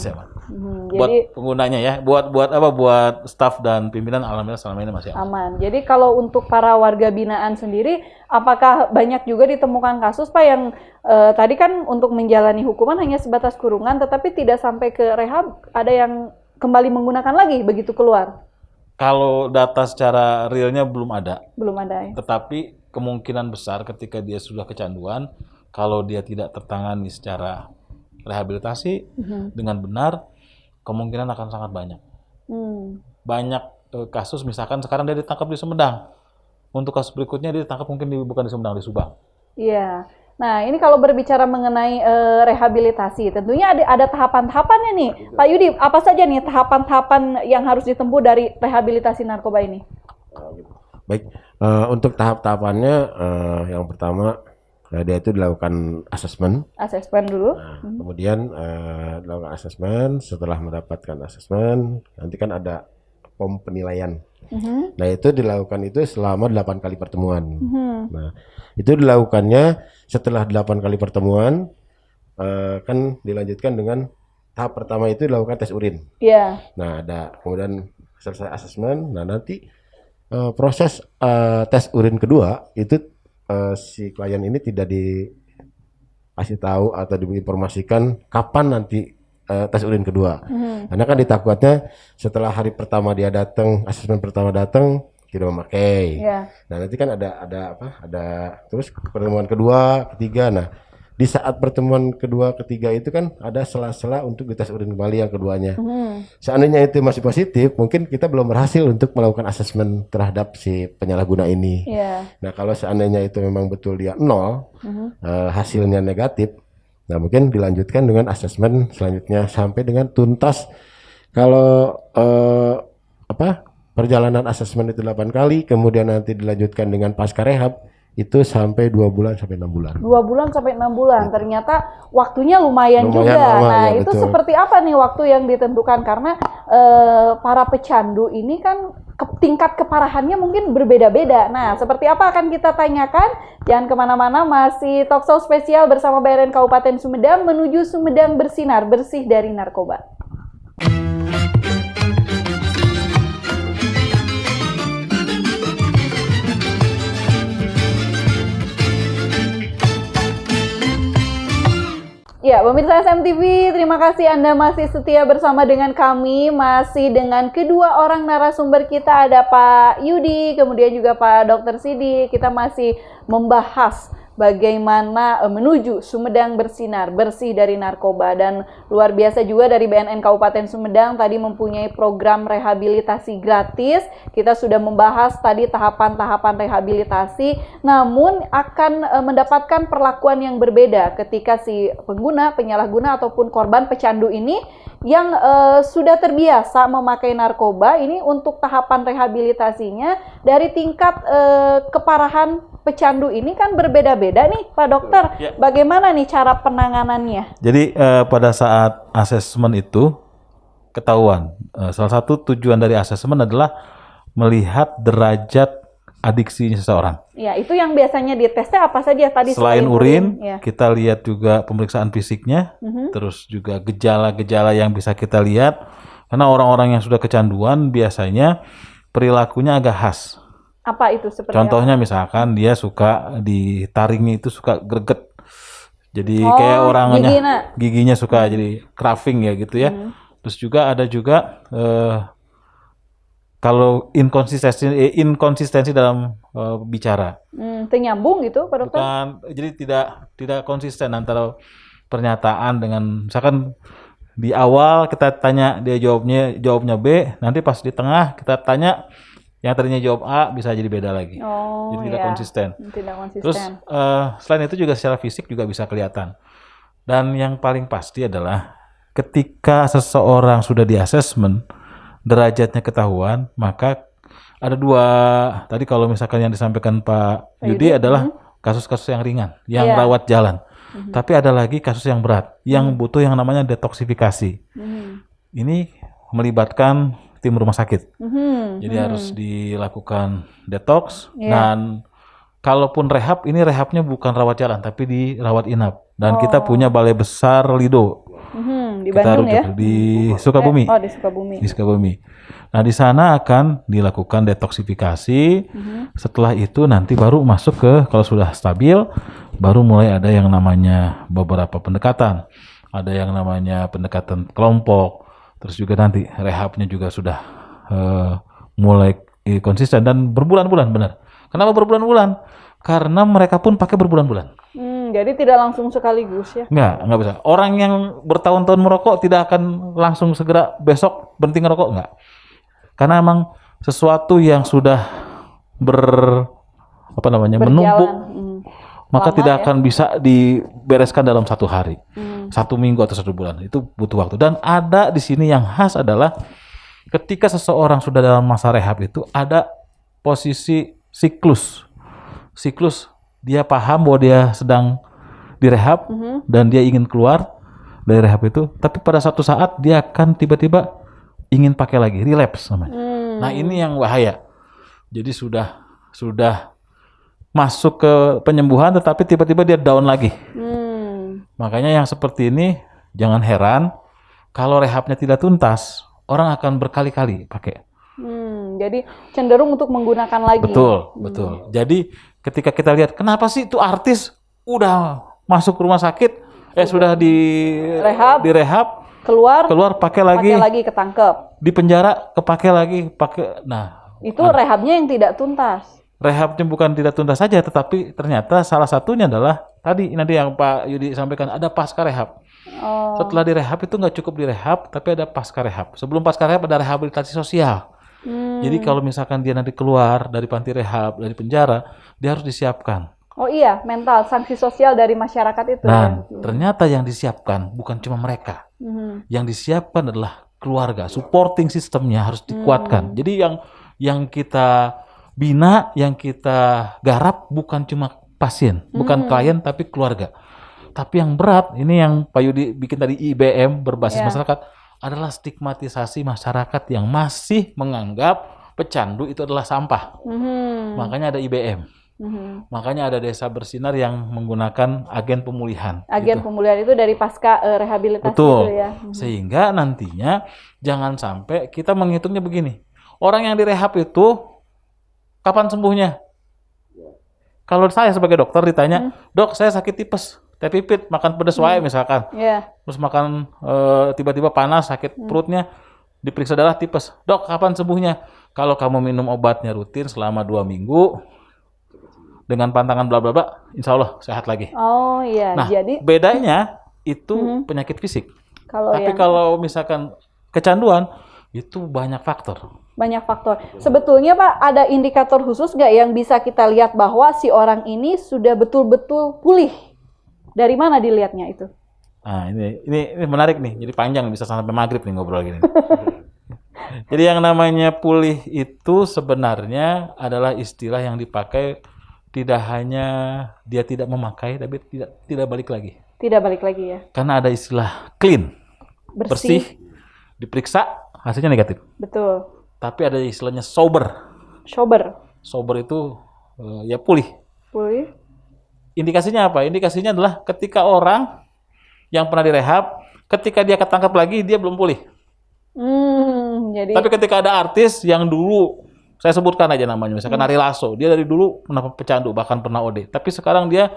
Buat penggunanya ya, buat staf dan pimpinan alhamdulillah selama ini masih aman. Jadi kalau untuk para warga binaan sendiri, apakah banyak juga ditemukan kasus Pak yang tadi kan untuk menjalani hukuman hanya sebatas kurungan, tetapi tidak sampai ke rehab, ada yang kembali menggunakan lagi begitu keluar? Kalau data secara realnya belum ada. Belum ada ya. Tetapi kemungkinan besar ketika dia sudah kecanduan, kalau dia tidak tertangani secara rehabilitasi dengan benar, kemungkinan akan sangat banyak. Banyak kasus, misalkan sekarang dia ditangkap di Sumedang. Untuk kasus berikutnya dia ditangkap mungkin bukan di Sumedang, di Subang. Iya. Nah, ini kalau berbicara mengenai rehabilitasi, tentunya ada tahapan-tahapannya nih. Pak Yudi, apa saja nih tahapan-tahapan yang harus ditempuh dari rehabilitasi narkoba ini? Baik, untuk tahap-tahapannya yang pertama dia itu dilakukan asesmen. Asesmen dulu. Nah, kemudian dilakukan asesmen. Setelah mendapatkan asesmen, nanti kan ada pom penilaian. Nah, itu dilakukan itu selama 8 kali pertemuan. Nah, itu dilakukannya setelah 8 kali pertemuan, kan dilanjutkan dengan tahap pertama itu dilakukan tes urin. Iya. Nah, ada kemudian selesai asesmen. Nah, nanti proses tes urin kedua itu si klien ini tidak dikasih tahu atau diinformasikan kapan nanti tes urin kedua. Karena kan ditakutnya setelah hari pertama dia datang, asesmen pertama datang tidak memakai. Nah, nanti kan ada terus pertemuan kedua, ketiga. Nah, di saat pertemuan kedua, ketiga itu kan ada sela-sela untuk dites urin kembali yang keduanya. Seandainya itu masih positif, mungkin kita belum berhasil untuk melakukan asesmen terhadap si penyalahguna ini. Nah, kalau seandainya itu memang betul dia 0, hasilnya negatif, nah mungkin dilanjutkan dengan asesmen selanjutnya sampai dengan tuntas. Kalau perjalanan asesmen itu 8 kali, kemudian nanti dilanjutkan dengan pasca rehab, itu sampai 2 bulan sampai 6 bulan. 2 bulan sampai 6 bulan. Ternyata waktunya lumayan juga. Lama, nah, ya, itu betul. seperti apa nih waktu yang ditentukan? Karena para pecandu ini kan tingkat keparahannya mungkin berbeda-beda. Nah, seperti apa akan kita tanyakan? Jangan kemana-mana, masih talkshow spesial bersama BNN Kabupaten Sumedang menuju Sumedang bersinar, bersih dari narkoba. Ya, pemirsa SMTV, terima kasih Anda masih setia bersama dengan kami, masih dengan kedua orang narasumber kita, ada Pak Yudi, kemudian juga Pak Dr. Sidi. Kita masih membahas bagaimana menuju Sumedang bersinar, bersih dari narkoba. Dan luar biasa juga dari BNN Kabupaten Sumedang tadi mempunyai program rehabilitasi gratis. Kita sudah membahas tadi tahapan-tahapan rehabilitasi, namun akan mendapatkan perlakuan yang berbeda ketika si pengguna, penyalahguna ataupun korban pecandu ini yang sudah terbiasa memakai narkoba. Ini untuk tahapan rehabilitasinya dari tingkat keparahan pecandu ini kan berbeda-beda nih Pak Dokter. Bagaimana nih cara penanganannya? Jadi pada saat asesmen itu ketahuan. Salah satu tujuan dari asesmen adalah melihat derajat adiksi seseorang. Ya, itu yang biasanya ditesnya apa saja tadi? Selain urin, kita lihat juga pemeriksaan fisiknya, terus juga gejala-gejala yang bisa kita lihat. Karena orang-orang yang sudah kecanduan biasanya perilakunya agak khas. Apa itu seperti Contohnya misalkan dia suka ditaringnya itu suka greget. Jadi kayak orangnya giginya suka jadi craving ya gitu ya. Terus juga ada juga kalau inkonsistensi dalam bicara. Nyambung gitu Pak Dokter? Bukan, jadi tidak konsisten antara pernyataan dengan misalkan di awal kita tanya dia jawabnya B, nanti pas di tengah kita tanya yang tadinya jawab A bisa jadi beda lagi. Jadi tidak konsisten. Terus selain itu juga secara fisik juga bisa kelihatan. Dan yang paling pasti adalah ketika seseorang sudah di asesmen, derajatnya ketahuan, maka ada dua. Tadi kalau misalkan yang disampaikan Pak Yudi adalah kasus-kasus yang ringan, yang rawat jalan. Tapi ada lagi kasus yang berat, yang butuh yang namanya detoksifikasi. Ini melibatkan tim rumah sakit. Jadi harus dilakukan detox dan kalaupun rehab, ini rehabnya bukan rawat jalan tapi dirawat inap. Dan kita punya balai besar Lido. Di Bandung ya? Di Sukabumi. Di Sukabumi. Di Sukabumi. Nah, di sana akan dilakukan detoksifikasi. Setelah itu nanti baru masuk ke, kalau sudah stabil, baru mulai ada yang namanya beberapa pendekatan. Ada yang namanya pendekatan kelompok. Terus juga nanti rehabnya juga sudah mulai konsisten dan berbulan-bulan, benar. Kenapa berbulan-bulan? Karena mereka pun pakai berbulan-bulan. Jadi tidak langsung sekaligus ya? Nggak bisa. Orang yang bertahun-tahun merokok tidak akan langsung segera besok berhenti ngerokok, nggak. Karena emang sesuatu yang sudah menumpuk maka lama tidak ya? akan bisa dibereskan dalam 1 hari, 1 minggu atau 1 bulan. Itu butuh waktu. Dan ada di sini yang khas adalah ketika seseorang sudah dalam masa rehab itu ada posisi siklus. Siklus, dia paham bahwa dia sedang direhab dan dia ingin keluar dari rehab itu, tapi pada satu saat dia akan tiba-tiba ingin pakai lagi, relapse namanya. Nah, ini yang bahaya. Jadi sudah masuk ke penyembuhan tetapi tiba-tiba dia down lagi. Makanya yang seperti ini jangan heran kalau rehabnya tidak tuntas, orang akan berkali-kali pakai. Jadi cenderung untuk menggunakan lagi. Betul. Jadi ketika kita lihat kenapa sih itu artis udah masuk rumah sakit, sudah direhab, keluar pakai lagi, ketangkep. di penjara kepake lagi, pakai. Nah, itu rehabnya yang tidak tuntas. Rehabnya bukan tidak tuntas saja, tetapi ternyata salah satunya adalah tadi yang Pak Yudi sampaikan, ada pasca rehab. Setelah direhab itu nggak cukup direhab, tapi ada pasca rehab. Sebelum pasca rehab ada rehabilitasi sosial. Jadi kalau misalkan dia nanti keluar dari panti rehab, dari penjara, dia harus disiapkan. Oh iya, mental, sanksi sosial dari masyarakat itu. Dan ternyata yang disiapkan bukan cuma mereka. Yang disiapkan adalah keluarga, supporting sistemnya harus dikuatkan. Jadi yang kita bina, yang kita garap bukan cuma pasien, bukan klien, tapi keluarga. Tapi yang berat, ini yang Pak Yudi bikin tadi IBM berbasis masyarakat, adalah stigmatisasi masyarakat yang masih menganggap pecandu itu adalah sampah. Makanya ada IBM. Makanya ada Desa Bersinar yang menggunakan agen pemulihan. Agen pemulihan itu dari pasca rehabilitasi. Betul. Itu ya. Sehingga nantinya jangan sampai kita menghitungnya begini. Orang yang direhab itu kapan sembuhnya? Kalau saya sebagai dokter ditanya, "Dok, saya sakit tipes, teh pipit, makan pedas wae misalkan." Terus makan tiba-tiba panas, sakit perutnya, diperiksa darah tipes. "Dok, kapan sembuhnya?" Kalau kamu minum obatnya rutin selama 2 minggu dengan pantangan bla bla bla, insya Allah sehat lagi. Oh iya, nah, jadi bedanya itu penyakit fisik. Tapi kalau misalkan kecanduan itu banyak faktor. Banyak faktor. Sebetulnya Pak, ada indikator khusus nggak yang bisa kita lihat bahwa si orang ini sudah betul-betul pulih? Dari mana dilihatnya itu? Nah, ini menarik nih. Jadi panjang, bisa sampai maghrib nih ngobrol gini. Jadi yang namanya pulih itu sebenarnya adalah istilah yang dipakai tidak hanya dia tidak memakai, tapi tidak balik lagi. Tidak balik lagi ya? Karena ada istilah clean, bersih, diperiksa, hasilnya negatif. Betul. Tapi ada istilahnya sober. Sober itu ya pulih. Indikasinya apa? Indikasinya adalah ketika orang yang pernah direhab, ketika dia ketangkap lagi, dia belum pulih. Tapi ketika ada artis yang dulu, saya sebutkan aja namanya, misalkan Ari Lasso, dia dari dulu pernah pecandu, bahkan pernah OD. Tapi sekarang dia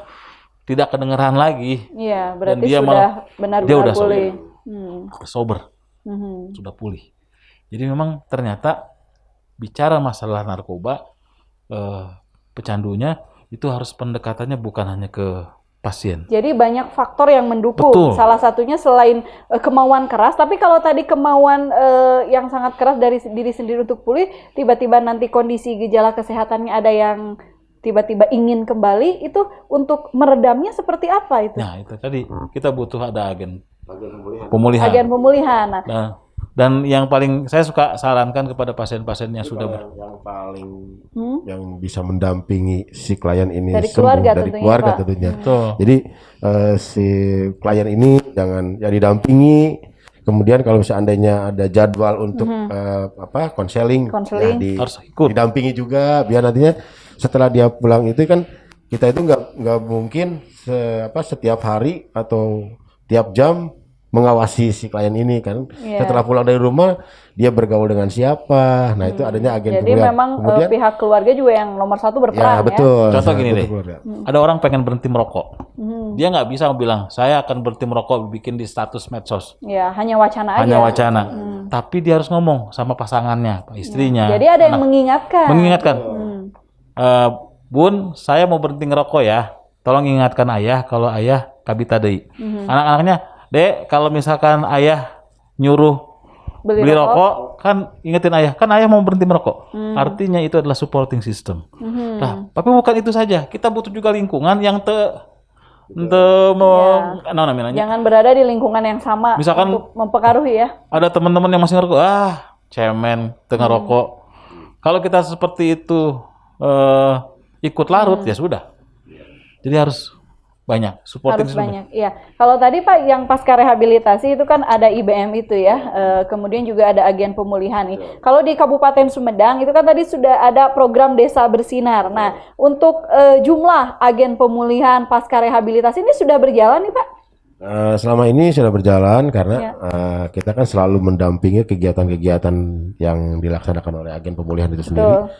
tidak kedengeran lagi. Iya, berarti dia sudah benar-benar pulih. Sober. Sudah pulih. Jadi memang ternyata bicara masalah narkoba, pecandunya itu harus pendekatannya bukan hanya ke pasien. Jadi banyak faktor yang mendukung. Betul. Salah satunya selain kemauan keras, tapi kalau tadi kemauan yang sangat keras dari diri sendiri untuk pulih, tiba-tiba nanti kondisi gejala kesehatannya ada yang tiba-tiba ingin kembali, itu untuk meredamnya seperti apa itu? Nah, itu tadi kita butuh ada agen pemulihan. Agen pemulihan. Nah, dan yang paling saya suka sarankan kepada pasien-pasien yang sudah yang paling yang bisa mendampingi si klien ini dari keluarga tentunya. Jadi si klien ini jangan ya didampingi. Kemudian kalau seandainya ada jadwal untuk konseling ya harus ikut. Didampingi juga biar nantinya setelah dia pulang itu kan kita itu nggak mungkin setiap hari atau tiap jam mengawasi si klien ini kan. Setelah pulang dari rumah dia bergaul dengan siapa. Nah itu adanya agen. Jadi memang kemudian, pihak keluarga juga yang nomor 1 berperan ya. Betul. Contoh gini deh, ada orang pengen berhenti merokok, dia nggak bisa bilang saya akan berhenti merokok bikin di status medsos. Ya hanya wacana aja. Hanya wacana. Tapi dia harus ngomong sama pasangannya, istrinya. Jadi ada yang mengingatkan. Bun, saya mau berhenti ngerokok ya. Tolong ingatkan ayah kalau ayah kabita deui. Anak-anaknya, Dek, kalau misalkan ayah nyuruh beli rokok, kan ingetin ayah, kan ayah mau berhenti merokok. Artinya itu adalah supporting system. Nah, Tapi bukan itu saja, kita butuh juga lingkungan yang jangan berada di lingkungan yang sama misalkan untuk mempengaruhi ya. Ada teman-teman yang masih ngerokok, cemen, tengah rokok. Kalau kita seperti itu ikut larut ya sudah. Jadi harus banyak supporting. Harus banyak, iya. Kalau tadi Pak yang pasca rehabilitasi itu kan ada IBM itu ya, kemudian juga ada agen pemulihan nih. Kalau di Kabupaten Sumedang itu kan tadi sudah ada program Desa Bersinar. Nah, untuk jumlah agen pemulihan pasca rehabilitasi ini sudah berjalan nih Pak? Selama ini sudah berjalan karena kita kan selalu mendampingi kegiatan-kegiatan yang dilaksanakan oleh agen pemulihan itu sendiri.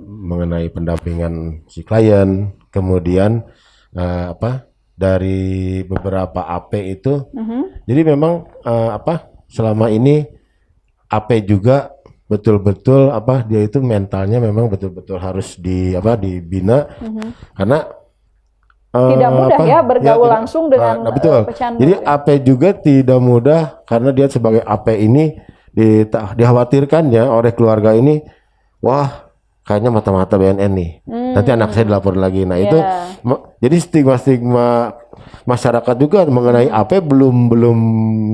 Mengenai pendampingan si klien, kemudian dari beberapa AP itu, jadi memang selama ini AP juga betul-betul dia itu mentalnya memang betul-betul harus dibina karena tidak mudah bergaul langsung dengan pecandu. Jadi AP juga tidak mudah karena dia sebagai AP ini dikhawatirkannya oleh keluarga ini, wah kayaknya mata-mata BNN nih. Nanti anak saya dilapor lagi. Nah itu jadi stigma masyarakat juga mengenai AP belum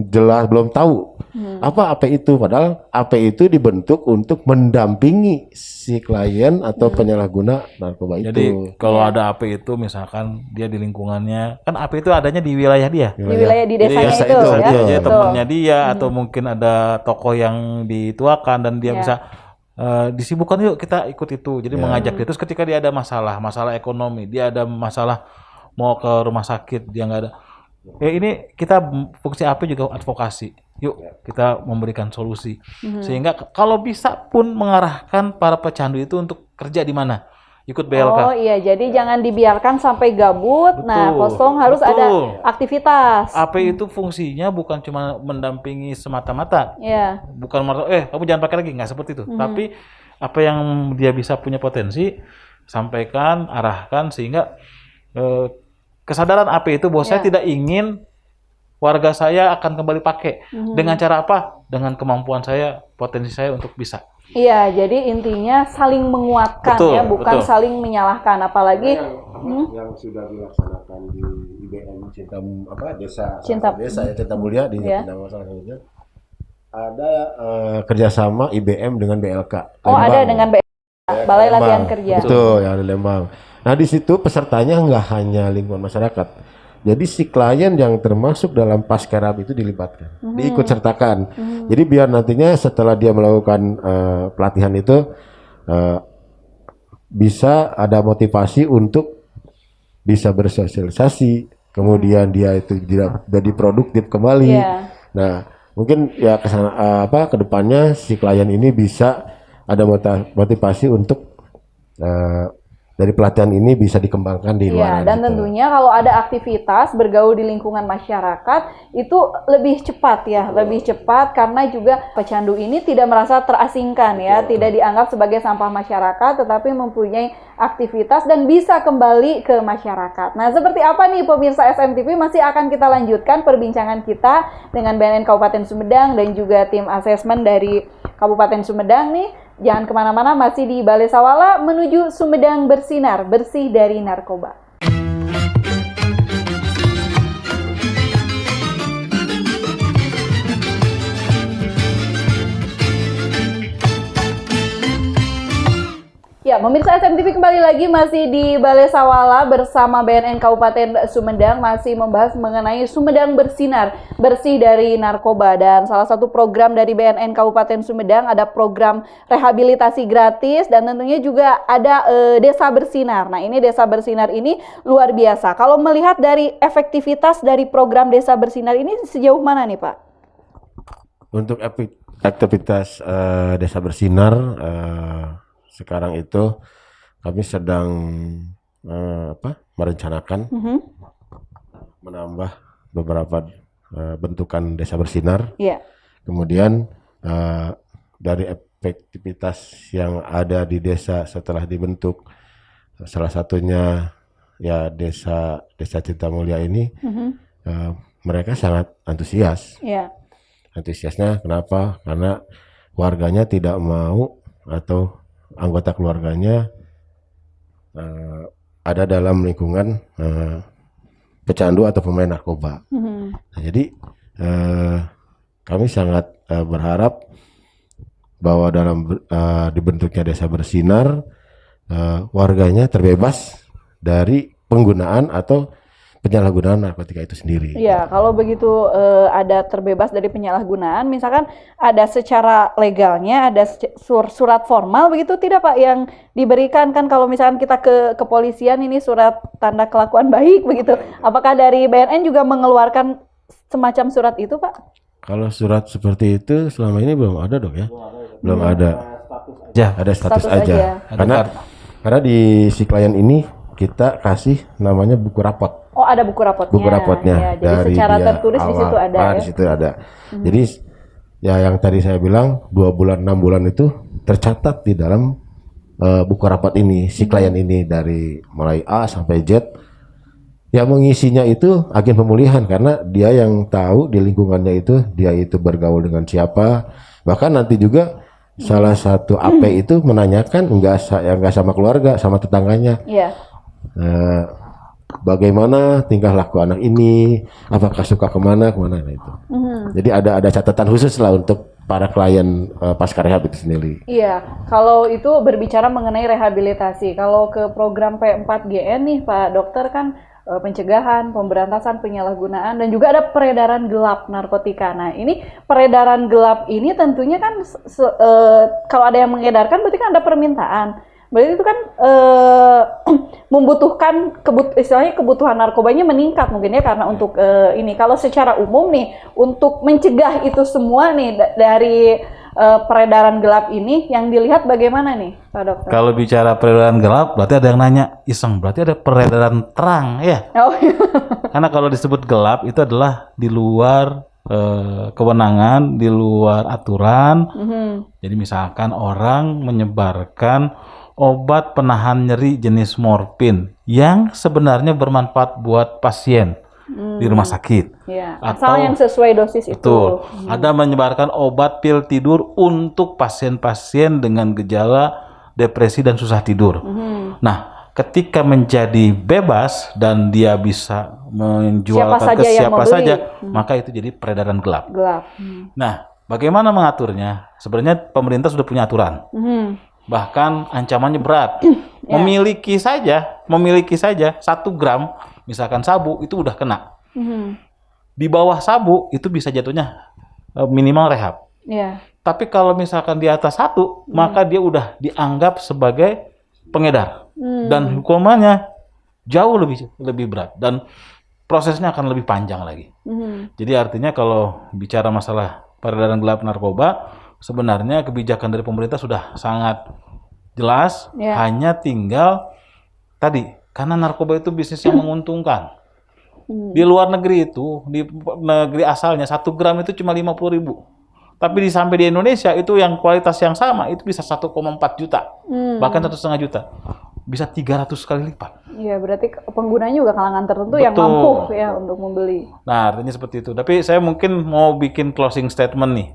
jelas, belum tahu apa AP itu. Padahal AP itu dibentuk untuk mendampingi si klien atau penyalahguna narkoba itu. Jadi kalau ada AP itu misalkan dia di lingkungannya, kan AP itu adanya di wilayah dia. Di wilayah di desanya jadi, itu ya. Jadi temannya dia atau mungkin ada tokoh yang dituakan dan dia bisa disibukkan, yuk kita ikut itu. Jadi mengajak dia. Terus ketika dia ada masalah ekonomi, dia ada masalah mau ke rumah sakit, dia nggak ada. Ini kita fungsi AP juga advokasi. Yuk kita memberikan solusi. Sehingga kalau bisa pun mengarahkan para pecandu itu untuk kerja di mana. Ikut BLK. Oh iya, jadi jangan dibiarkan sampai gabut. Nah, kosong harus ada aktivitas. AP itu fungsinya bukan cuma mendampingi semata-mata. Bukan kamu jangan pakai lagi, nggak seperti itu. Tapi apa yang dia bisa punya potensi, sampaikan, arahkan sehingga kesadaran AP itu bahwa saya tidak ingin warga saya akan kembali pakai. Dengan cara apa? Dengan kemampuan saya, potensi saya untuk bisa. Iya, jadi intinya saling menguatkan bukan saling menyalahkan, apalagi yang sudah dilaksanakan di IBM Cinta Mulia di Jatinangor salah satunya ada kerjasama IBM dengan BLK. Oh, ada dengan BLK, Balai Latihan Kerja. Betul, yang di Lembang. Nah, di situ pesertanya nggak hanya lingkungan masyarakat. Jadi si klien yang termasuk dalam paskerab itu dilibatkan, diikut sertakan. Jadi biar nantinya setelah dia melakukan pelatihan itu bisa ada motivasi untuk bisa bersosialisasi, kemudian dia itu jadi produktif kembali. Nah, mungkin ya ke depannya si klien ini bisa ada motivasi untuk dari pelatihan ini bisa dikembangkan di luar. Dan tentunya kalau ada aktivitas bergaul di lingkungan masyarakat itu lebih cepat lebih cepat karena juga pecandu ini tidak merasa terasingkan tidak dianggap sebagai sampah masyarakat, tetapi mempunyai aktivitas dan bisa kembali ke masyarakat. Nah, seperti apa nih pemirsa SMTV, masih akan kita lanjutkan perbincangan kita dengan BNN Kabupaten Sumedang dan juga tim asesmen dari Kabupaten Sumedang nih. Jangan kemana-mana, masih di Balai Sawala menuju Sumedang Bersinar, bersih dari narkoba. Ya, pemirsa SMTV kembali lagi masih di Balai Sawala bersama BNN Kabupaten Sumedang, masih membahas mengenai Sumedang Bersinar, bersih dari narkoba. Dan salah satu program dari BNN Kabupaten Sumedang ada program rehabilitasi gratis dan tentunya juga ada Desa Bersinar. Nah, ini Desa Bersinar ini luar biasa. Kalau melihat dari efektivitas dari program Desa Bersinar ini sejauh mana nih Pak? Untuk aktivitas Desa Bersinar sekarang itu kami sedang merencanakan menambah beberapa bentukan Desa Bersinar. Kemudian dari efektivitas yang ada di desa setelah dibentuk, salah satunya ya Desa Cinta Mulia ini, mereka sangat antusias. Antusiasnya kenapa? Karena warganya tidak mau atau anggota keluarganya ada dalam lingkungan pecandu atau pemain narkoba. Nah, jadi kami sangat berharap bahwa dalam dibentuknya desa bersinar, warganya terbebas dari penggunaan atau penyalahgunaan narkotika itu sendiri. Iya, kalau begitu ada terbebas dari penyalahgunaan, misalkan ada secara legalnya, ada surat formal begitu tidak Pak yang diberikan, kan kalau misalkan kita ke kepolisian ini surat tanda kelakuan baik begitu, apakah dari BNN juga mengeluarkan semacam surat itu Pak? Kalau surat seperti itu selama ini belum ada dok ya? Belum ada. Ada status aja. Karena di si klien ini kita kasih namanya buku rapot. Oh, ada buku rapotnya. Buku rapotnya ya, jadi dari secara dia tertulis awal. di situ ada. Di situ ada. Jadi ya yang tadi saya bilang 2 bulan 6 bulan itu tercatat di dalam buku rapot ini si klien ini dari mulai A sampai Z. Yang mengisinya itu agen pemulihan karena dia yang tahu di lingkungannya itu dia itu bergaul dengan siapa. Bahkan nanti juga salah satu AP itu menanyakan enggak sama keluarga, sama tetangganya. Iya. Bagaimana tingkah laku anak ini, apakah suka kemana nah itu. Jadi ada catatan khusus lah untuk para klien pasca rehab itu sendiri. Iya, kalau itu berbicara mengenai rehabilitasi. Kalau ke program P4GN nih Pak Dokter kan pencegahan, pemberantasan penyalahgunaan, dan juga ada peredaran gelap narkotika. Nah, ini peredaran gelap ini tentunya kan kalau ada yang mengedarkan berarti kan ada permintaan. Berarti itu kan membutuhkan istilahnya kebutuhan narkobanya meningkat mungkin ya karena untuk ini. Kalau secara umum nih untuk mencegah itu semua nih dari peredaran gelap ini yang dilihat bagaimana nih Pak Dokter? Kalau bicara peredaran gelap berarti ada yang nanya iseng, berarti ada peredaran terang ya? Oh. Karena kalau disebut gelap itu adalah di luar kewenangan, di luar aturan. Jadi misalkan orang menyebarkan obat penahan nyeri jenis morfin yang sebenarnya bermanfaat buat pasien di rumah sakit. Ya, asal yang sesuai dosis betul, itu. ada menyebarkan obat pil tidur untuk pasien-pasien dengan gejala depresi dan susah tidur. Nah, ketika menjadi bebas dan dia bisa menjualkan ke siapa saja, maka itu jadi peredaran gelap. Nah, bagaimana mengaturnya? Sebenarnya pemerintah sudah punya aturan. Bahkan ancamannya berat. Memiliki saja 1 gram misalkan sabu itu udah kena. Di bawah sabu itu bisa jatuhnya minimal rehab. Tapi kalau misalkan di atas 1, maka dia udah dianggap sebagai pengedar. Dan hukumannya jauh lebih berat dan prosesnya akan lebih panjang lagi. Jadi artinya kalau bicara masalah peredaran gelap narkoba, sebenarnya kebijakan dari pemerintah sudah sangat jelas, hanya tinggal tadi karena narkoba itu bisnis yang menguntungkan. Di luar negeri itu, di negeri asalnya 1 gram itu cuma 50.000. Tapi sampai di Indonesia itu yang kualitas yang sama itu bisa 1,4 juta, bahkan 1,5 juta, bisa 300 kali lipat. Iya, berarti penggunanya juga kalangan tertentu yang mampu ya untuk membeli. Nah, artinya seperti itu. Tapi saya mungkin mau bikin closing statement nih.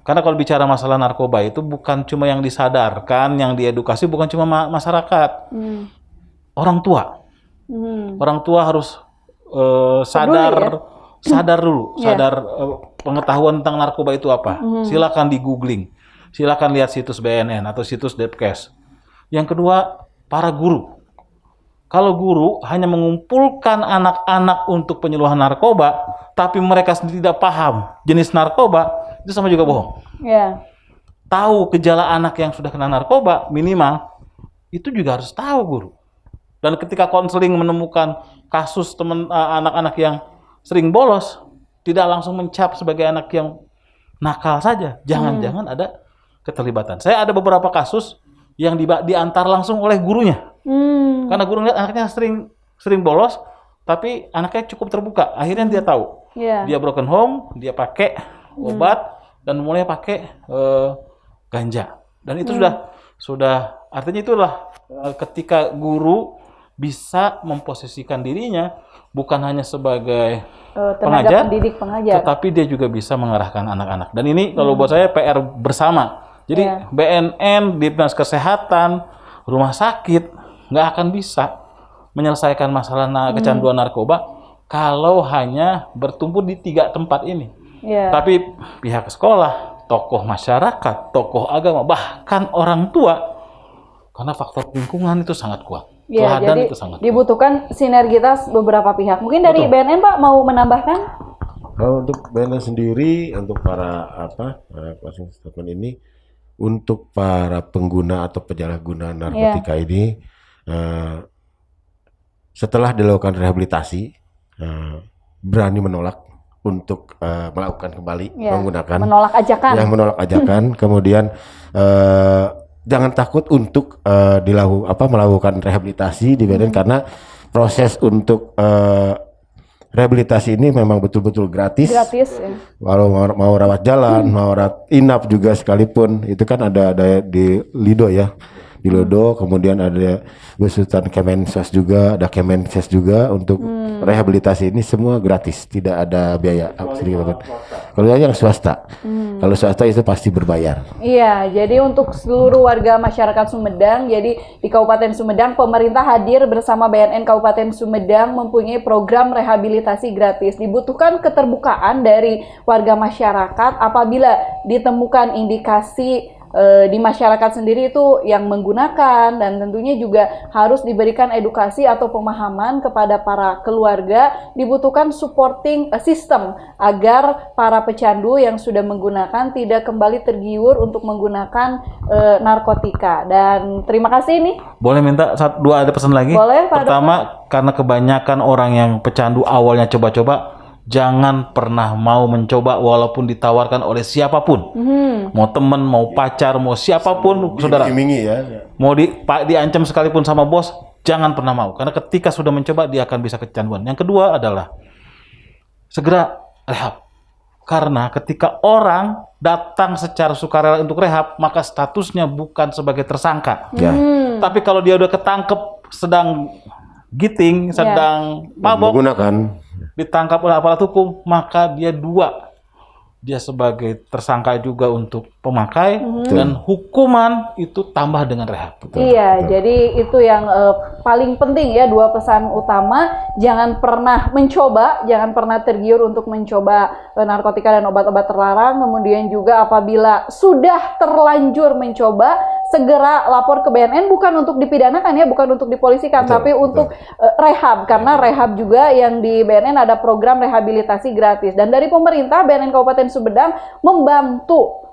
Karena kalau bicara masalah narkoba itu bukan cuma yang disadarkan, yang diedukasi bukan cuma masyarakat, orang tua. Orang tua harus sadar dulu, pengetahuan tentang narkoba itu apa. Silakan di googling, silakan lihat situs BNN atau situs Depkes. Yang kedua, para guru. Kalau guru hanya mengumpulkan anak-anak untuk penyuluhan narkoba, tapi mereka sendiri tidak paham jenis narkoba, itu sama juga bohong. Tahu gejala anak yang sudah kena narkoba minimal, itu juga harus tahu guru. Dan ketika konseling menemukan kasus anak-anak yang sering bolos, tidak langsung mencap sebagai anak yang nakal saja. Jangan-jangan ada keterlibatan. Saya ada beberapa kasus yang diantar langsung oleh gurunya. Karena guru lihat anaknya sering bolos, tapi anaknya cukup terbuka. Akhirnya dia tahu. Dia broken home, dia pakai obat dan mulai pakai ganja. Dan itu sudah artinya itulah ketika guru bisa memposisikan dirinya bukan hanya sebagai pengajar, tetapi dia juga bisa mengarahkan anak-anak. Dan ini kalau buat saya PR bersama. Jadi BNN, Dinas Kesehatan, rumah sakit nggak akan bisa menyelesaikan masalah kecanduan narkoba kalau hanya bertumpu di 3 tempat ini. Tapi pihak sekolah, tokoh masyarakat, tokoh agama, bahkan orang tua, karena faktor lingkungan itu sangat kuat. Jadi itu sangat dibutuhkan sinergitas beberapa pihak. Mungkin dari BNN Pak mau menambahkan? Kalau untuk BNN sendiri, untuk para closing statement ini, untuk para pengguna atau penyalahguna narkotika ini, setelah dilakukan rehabilitasi, berani menolak untuk melakukan kembali menggunakan, menolak ajakan, kemudian jangan takut untuk melakukan rehabilitasi di BNN, karena proses untuk rehabilitasi ini memang betul-betul gratis ya. Walau mau rawat jalan, mau rawat inap juga sekalipun, itu kan ada di Lido ya, di Lido, kemudian ada besutan Kemensos juga, ada Kemenses juga untuk rehabilitasi ini semua gratis, tidak ada biaya sedikit. Kalau yang swasta, kalau swasta itu pasti berbayar. Iya, jadi untuk seluruh warga masyarakat Sumedang, jadi di Kabupaten Sumedang, pemerintah hadir bersama BNN Kabupaten Sumedang mempunyai program rehabilitasi gratis. Dibutuhkan keterbukaan dari warga masyarakat apabila ditemukan indikasi di masyarakat sendiri itu yang menggunakan, dan tentunya juga harus diberikan edukasi atau pemahaman kepada para keluarga. Dibutuhkan supporting system agar para pecandu yang sudah menggunakan tidak kembali tergiur untuk menggunakan narkotika. Dan terima kasih nih. Boleh minta dua ada pesan lagi? Boleh, Pak. Pertama, karena kebanyakan orang yang pecandu awalnya coba-coba, jangan pernah mau mencoba walaupun ditawarkan oleh siapapun. Mau teman, mau pacar, mau siapapun, saudara. Mau diancam sekalipun sama bos, jangan pernah mau. Karena ketika sudah mencoba, dia akan bisa kecanduan. Yang kedua adalah segera rehab. Karena ketika orang datang secara sukarela untuk rehab, maka statusnya bukan sebagai tersangka. Tapi kalau dia udah ketangkep sedang giting, sedang mabok, ditangkap oleh aparat hukum, maka dia sebagai tersangka juga untuk pemakai, dan hukuman itu tambah dengan rehab. Jadi itu yang paling penting ya, 2 pesan utama. Jangan pernah mencoba, jangan pernah tergiur untuk mencoba narkotika dan obat-obat terlarang. Kemudian juga apabila sudah terlanjur mencoba, segera lapor ke BNN, bukan untuk dipidanakan ya, bukan untuk dipolisikan, tapi untuk rehab. Karena rehab juga yang di BNN ada program rehabilitasi gratis. Dan dari pemerintah, BNN Kabupaten Sumedang membantu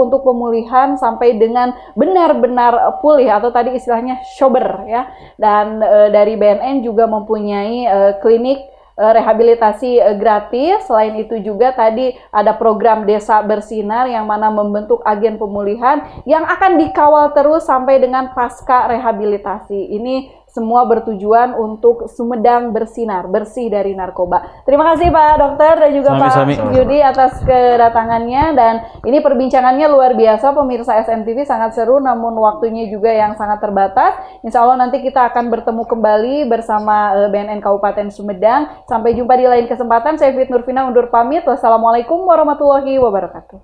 untuk pemulihan sampai dengan benar-benar pulih, atau tadi istilahnya sober ya. Dan dari BNN juga mempunyai klinik rehabilitasi gratis. Selain itu juga tadi ada program Desa Bersinar yang mana membentuk agen pemulihan yang akan dikawal terus sampai dengan pasca rehabilitasi. Ini semua bertujuan untuk Sumedang bersinar, bersih dari narkoba. Terima kasih Pak Dokter dan juga Pak Yudi atas kedatangannya. Dan ini perbincangannya luar biasa, pemirsa SMTV, sangat seru, namun waktunya juga yang sangat terbatas. Insya Allah nanti kita akan bertemu kembali bersama BNN Kabupaten Sumedang. Sampai jumpa di lain kesempatan. Saya Fit Nurvina undur pamit. Wassalamualaikum warahmatullahi wabarakatuh.